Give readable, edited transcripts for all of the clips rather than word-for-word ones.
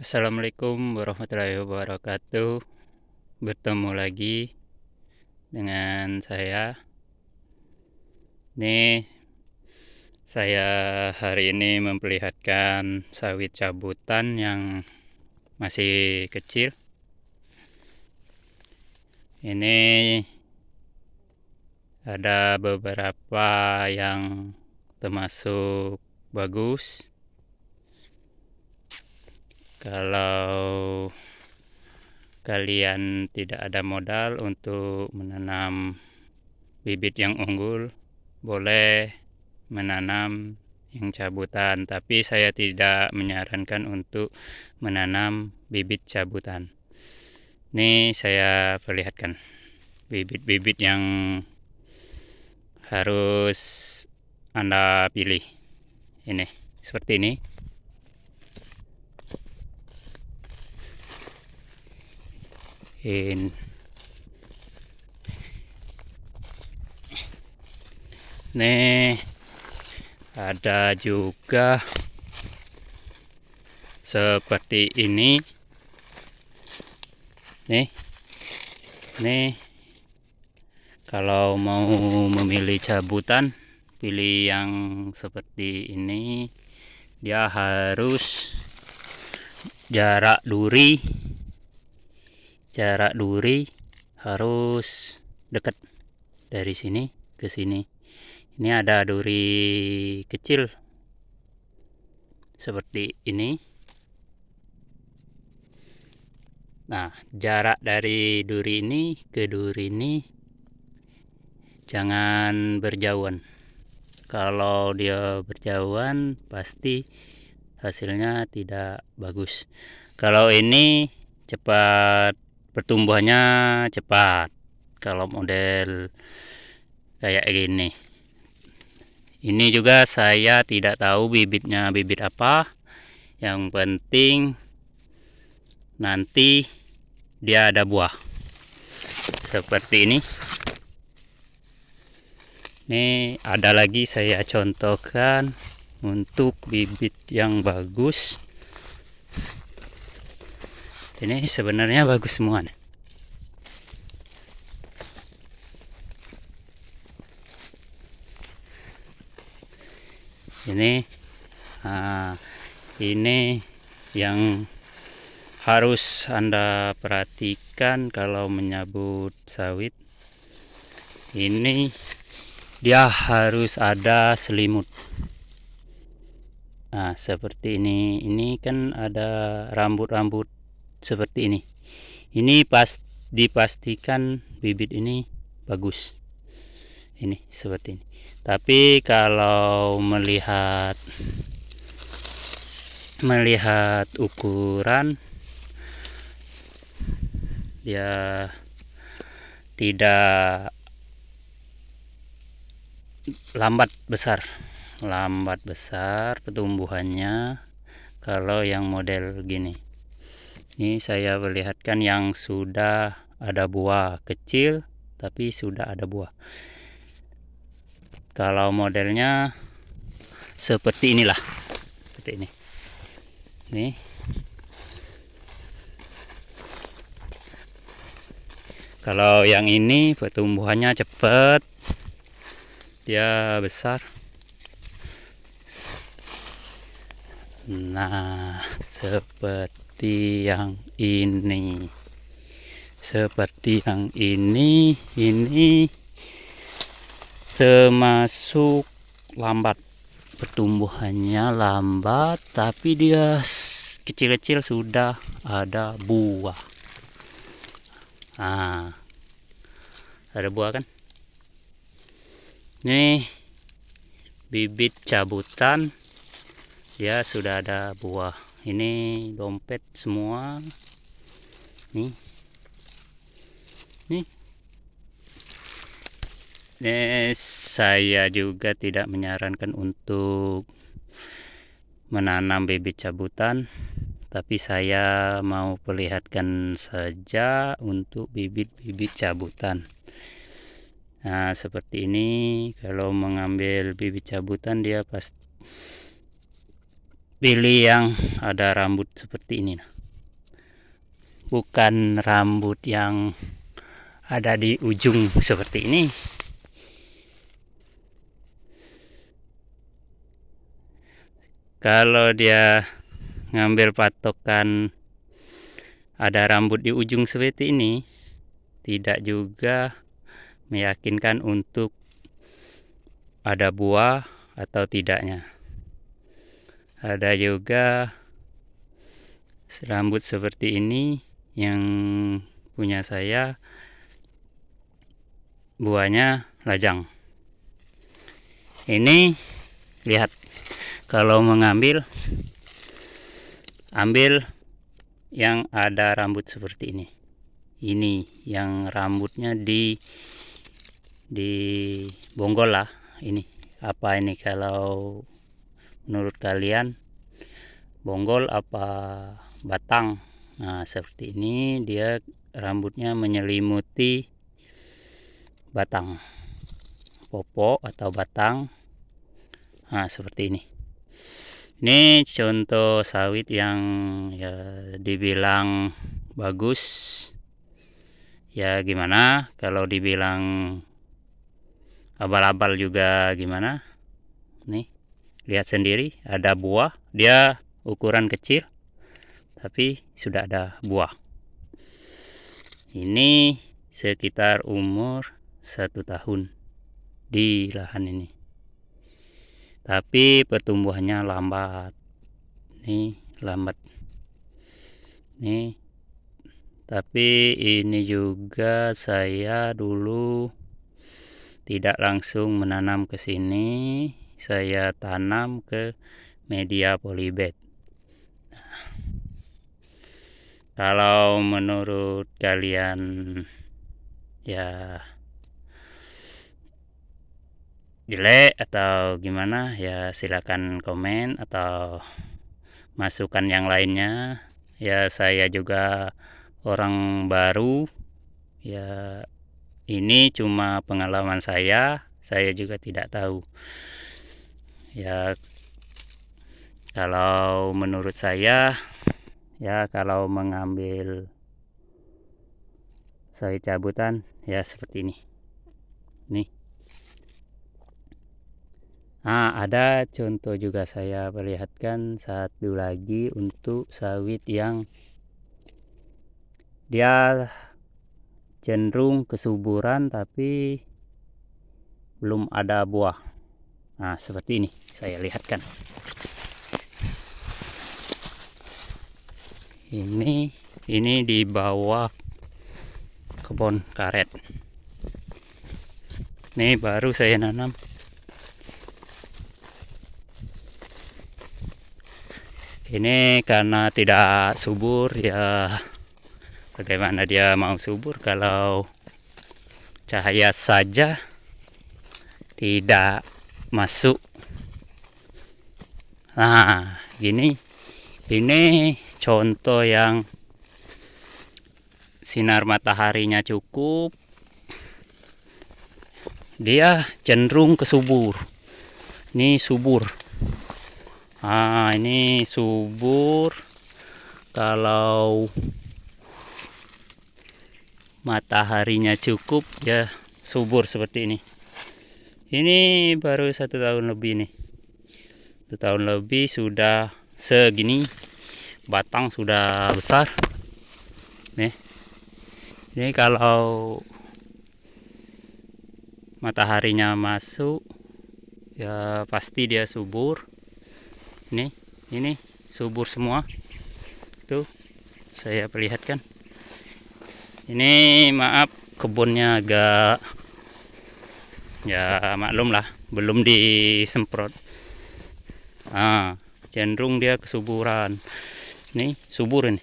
Assalamualaikum warahmatullahi wabarakatuh. Bertemu lagi dengan saya. Nih, saya hari ini memperlihatkan sawit cabutan yang masih kecil. Ini ada beberapa yang termasuk bagus. Kalau kalian tidak ada modal untuk menanam bibit yang unggul, boleh menanam yang cabutan, tapi saya tidak menyarankan untuk menanam bibit cabutan. Ini saya perlihatkan bibit-bibit yang harus Anda pilih. Ini seperti ini. Nih ada juga seperti ini. Nih kalau mau memilih cabutan, pilih yang seperti ini. Dia harus jarak duri harus dekat dari sini ke sini. Ini ada duri kecil seperti ini. Nah, jarak dari duri ini ke duri ini jangan berjauhan. Kalau dia berjauhan pasti hasilnya tidak bagus. Kalau ini cepat, pertumbuhannya cepat. Kalau model kayak gini, ini juga saya tidak tahu bibitnya bibit apa. Yang penting nanti dia ada buah seperti ini. Ini ada lagi saya contohkan untuk bibit yang bagus. Ini sebenarnya bagus semua nih. Ini yang harus Anda perhatikan kalau menyabut sawit. Ini dia harus ada selimut. Nah, seperti ini. Ini kan ada rambut-rambut seperti ini. Ini dipastikan bibit ini bagus. Ini seperti ini. Tapi kalau melihat ukuran, dia tidak lambat besar pertumbuhannya kalau yang model gini. Ini saya perlihatkan yang sudah ada buah kecil tapi sudah ada buah. Kalau modelnya seperti inilah, seperti ini. Nih, kalau yang ini pertumbuhannya cepat, dia besar. Nah, seperti yang ini. Ini termasuk lambat, pertumbuhannya lambat, tapi dia kecil-kecil sudah ada buah. Nah, ada buah kan? Nih bibit cabutan, dia sudah ada buah. Ini dompet semua. Nih. Saya juga tidak menyarankan untuk menanam bibit cabutan, tapi saya mau perlihatkan saja untuk bibit-bibit cabutan. Nah, seperti ini. Kalau mengambil bibit cabutan, dia pasti pilih yang ada rambut seperti ini. bukan rambut yang ada di ujung seperti ini. Kalau dia ngambil patokan ada rambut di ujung seperti ini, tidak juga meyakinkan untuk ada buah atau tidaknya. Ada juga rambut seperti ini yang punya saya, buahnya lajang. Ini lihat, kalau mengambil, ambil yang ada rambut seperti ini. Ini yang rambutnya di bonggol lah. Ini apa ini kalau menurut kalian, bonggol apa batang? Nah, seperti ini dia rambutnya menyelimuti batang, pokok atau batang. Nah, seperti ini. Ini contoh sawit yang ya dibilang bagus. Ya gimana, kalau dibilang abal-abal juga gimana. Nih, lihat sendiri, ada buah. Dia ukuran kecil, tapi sudah ada buah. Ini sekitar umur 1 tahun di lahan ini. Tapi pertumbuhannya lambat. Nih, lambat. Nih. Tapi ini juga saya dulu tidak langsung menanam ke sini. Saya tanam ke media polybag. Kalau menurut kalian ya jelek atau gimana, ya silakan komen atau masukan yang lainnya. Ya saya juga orang baru, ya ini cuma pengalaman saya juga tidak tahu. Ya kalau menurut saya, ya kalau mengambil sawit cabutan ya seperti ini. Nih. Nah, ada contoh juga saya perlihatkan satu lagi untuk sawit yang dia cenderung kesuburan tapi belum ada buah. Nah, seperti ini saya lihatkan. Ini di bawah kebun karet. Ini baru saya nanam. Ini karena tidak subur, ya bagaimana dia mau subur kalau cahaya saja tidak masuk. Nah, ini contoh yang sinar mataharinya cukup, dia cenderung ke subur. Ini subur. Nah, ini subur kalau mataharinya cukup, ya subur seperti ini. Ini baru 1 tahun lebih nih. 1 tahun lebih sudah segini, batang sudah besar. Nih. Ini kalau mataharinya masuk, ya pasti dia subur. Ini subur semua. Tuh, saya perlihatkan. Ini maaf kebunnya agak, ya maklum lah, belum disemprot. Nah, cenderung dia kesuburan. Nih subur ini.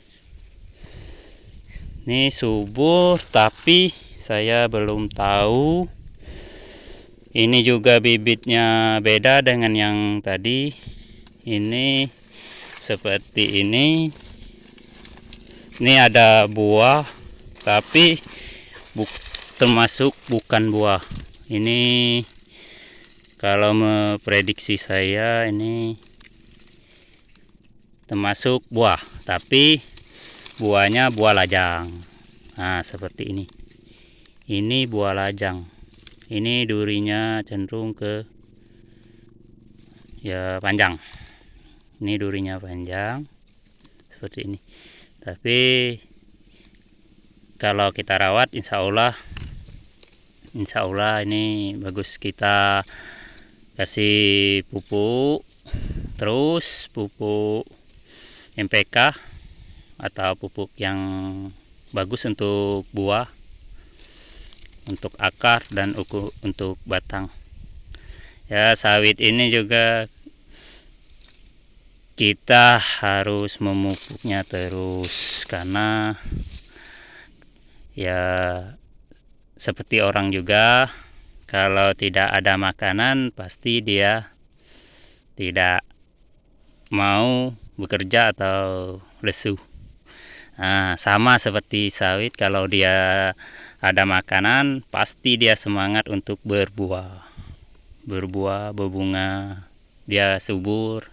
Ini subur, tapi saya belum tahu. Ini juga bibitnya beda dengan yang tadi. Ini seperti ini. Ini ada buah, tapi termasuk bukan buah. Ini kalau memprediksi saya ini termasuk buah, tapi buahnya buah lajang. Nah, seperti ini buah lajang. Ini durinya cenderung ke panjang. Ini durinya panjang seperti ini. Tapi kalau kita rawat insya Allah ini bagus. Kita kasih pupuk, terus pupuk MPK atau pupuk yang bagus untuk buah, untuk akar dan untuk batang. Ya, sawit ini juga kita harus memupuknya terus, karena ya seperti orang juga, kalau tidak ada makanan pasti dia tidak mau bekerja atau lesu. Nah, sama seperti sawit, kalau dia ada makanan pasti dia semangat untuk berbunga, dia subur.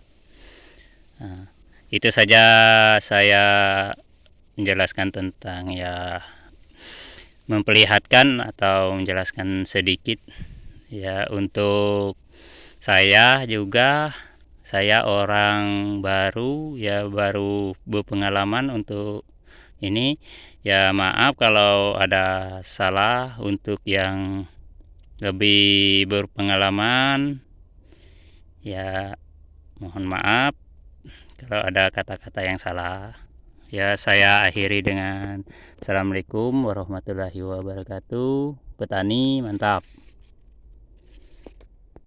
Nah, itu saja saya menjelaskan tentang memperlihatkan atau menjelaskan sedikit untuk saya juga. Saya orang baru baru berpengalaman untuk ini. Maaf kalau ada salah. Untuk yang lebih berpengalaman mohon maaf kalau ada kata-kata yang salah. Saya akhiri dengan Assalamualaikum warahmatullahi wabarakatuh. Petani mantap.